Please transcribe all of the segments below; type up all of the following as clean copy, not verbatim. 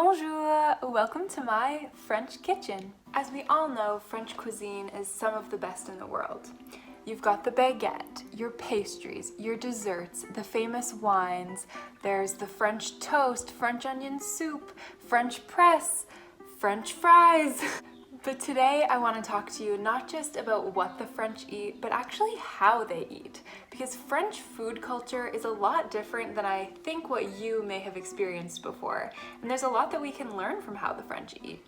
Bonjour! Welcome to my French kitchen. As we all know, French cuisine is some of the best in the world. You've got the baguette, your pastries, your desserts, the famous wines, there's the French toast, French onion soup, French press, French fries. But today I want to talk to you not just about what the French eat, but actually how they eat. Because French food culture is a lot different than I think what you may have experienced before. And there's a lot that we can learn from how the French eat.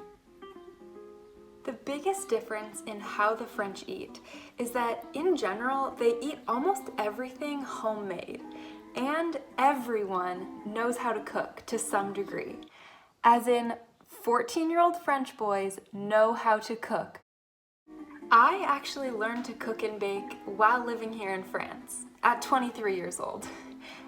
The biggest difference in how the French eat is that in general, they eat almost everything homemade. And everyone knows how to cook to some degree. As in, 14-year-old French boys know how to cook. I actually learned to cook and bake while living here in France, at 23 years old.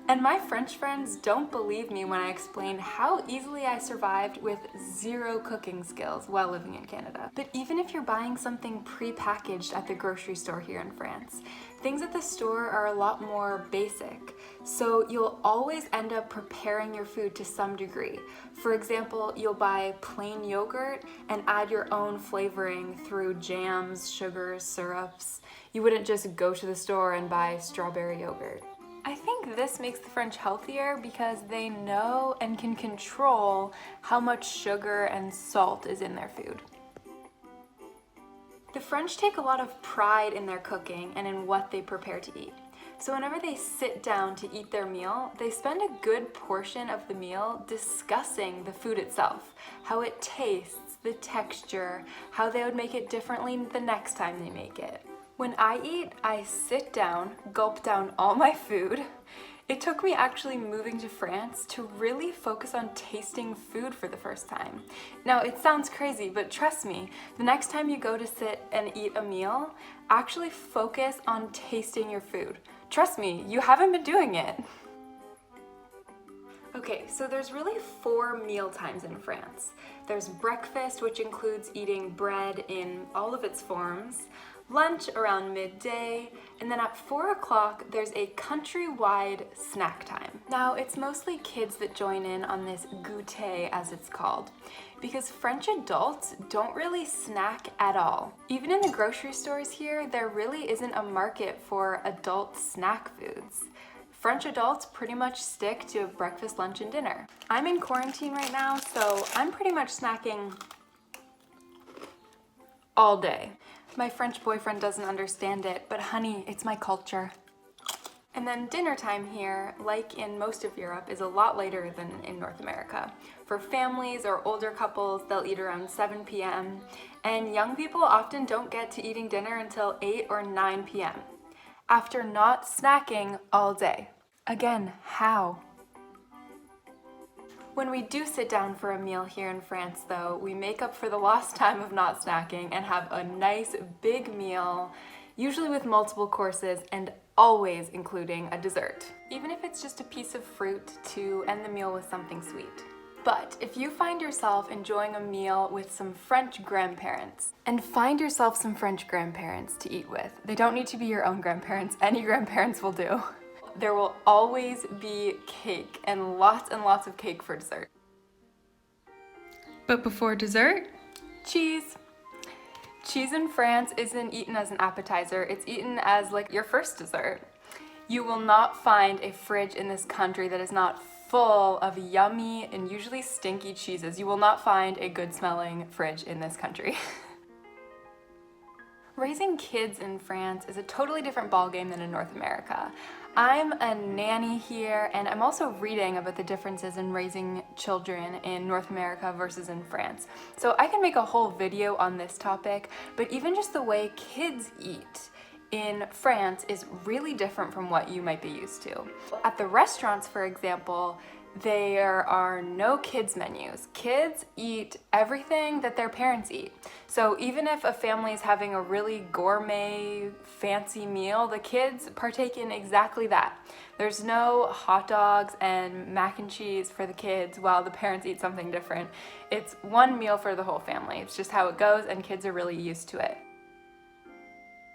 And my French friends don't believe me when I explain how easily I survived with zero cooking skills while living in Canada. But even if you're buying something pre-packaged at the grocery store here in France, things at the store are a lot more basic. So you'll always end up preparing your food to some degree. For example, you'll buy plain yogurt and add your own flavoring through jams, sugars, syrups. You wouldn't just go to the store and buy strawberry yogurt. I think this makes the French healthier because they know and can control how much sugar and salt is in their food. The French take a lot of pride in their cooking and in what they prepare to eat. So whenever they sit down to eat their meal, they spend a good portion of the meal discussing the food itself, how it tastes, the texture, how they would make it differently the next time they make it. When I eat, I sit down, gulp down all my food. It took me actually moving to France to really focus on tasting food for the first time. Now, it sounds crazy, but trust me, the next time you go to sit and eat a meal, actually focus on tasting your food. Trust me, you haven't been doing it. Okay, so there's really 4 meal times in France. There's breakfast, which includes eating bread in all of its forms, lunch around midday, and then at 4 o'clock there's a countrywide snack time. Now, it's mostly kids that join in on this goûter, as it's called, because French adults don't really snack at all. Even in the grocery stores here, there really isn't a market for adult snack foods. French adults pretty much stick to breakfast, lunch, and dinner. I'm in quarantine right now, so I'm pretty much snacking all day. My French boyfriend doesn't understand it, but honey, it's my culture. And then dinner time here, like in most of Europe, is a lot later than in North America. For families or older couples, they'll eat around 7 p.m. And young people often don't get to eating dinner until 8 or 9 p.m. after not snacking all day. Again, how? When we do sit down for a meal here in France, though, we make up for the lost time of not snacking and have a nice big meal, usually with multiple courses and always including a dessert, even if it's just a piece of fruit to end the meal with something sweet. But if you find yourself enjoying a meal with some French grandparents, and find yourself some French grandparents to eat with, they don't need to be your own grandparents, any grandparents will do. There will always be cake and lots of cake for dessert. But before dessert, cheese. Cheese in France isn't eaten as an appetizer, it's eaten as like your first dessert. You will not find a fridge in this country that is not full of yummy and usually stinky cheeses. You will not find a good smelling fridge in this country. Raising kids in France is a totally different ballgame than in North America. I'm a nanny here, and I'm also reading about the differences in raising children in North America versus in France. So I can make a whole video on this topic, but even just the way kids eat in France is really different from what you might be used to. At the restaurants, for example, there are no kids menus. Kids eat everything that their parents eat. So even if a family is having a really gourmet, fancy meal, the kids partake in exactly that. There's no hot dogs and mac and cheese for the kids while the parents eat something different. It's one meal for the whole family. It's just how it goes, and kids are really used to it.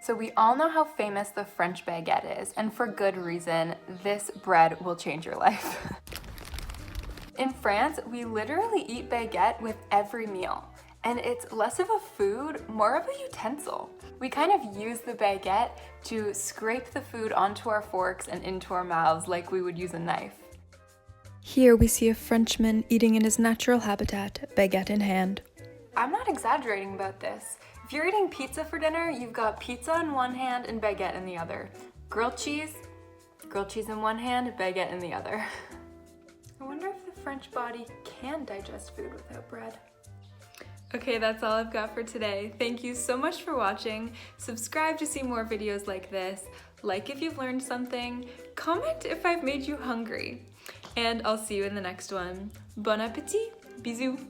So we all know how famous the French baguette is, and for good reason. This bread will change your life. In France, we literally eat baguette with every meal. And it's less of a food, more of a utensil. We kind of use the baguette to scrape the food onto our forks and into our mouths like we would use a knife. Here we see a Frenchman eating in his natural habitat, baguette in hand. I'm not exaggerating about this. If you're eating pizza for dinner, you've got pizza in one hand and baguette in the other. Grilled cheese in one hand, baguette in the other. I wonder if the French body can digest food without bread. Okay, that's all I've got for today. Thank you so much for watching. Subscribe to see more videos like this. Like if you've learned something. Comment if I've made you hungry. And I'll see you in the next one. Bon appétit! Bisous!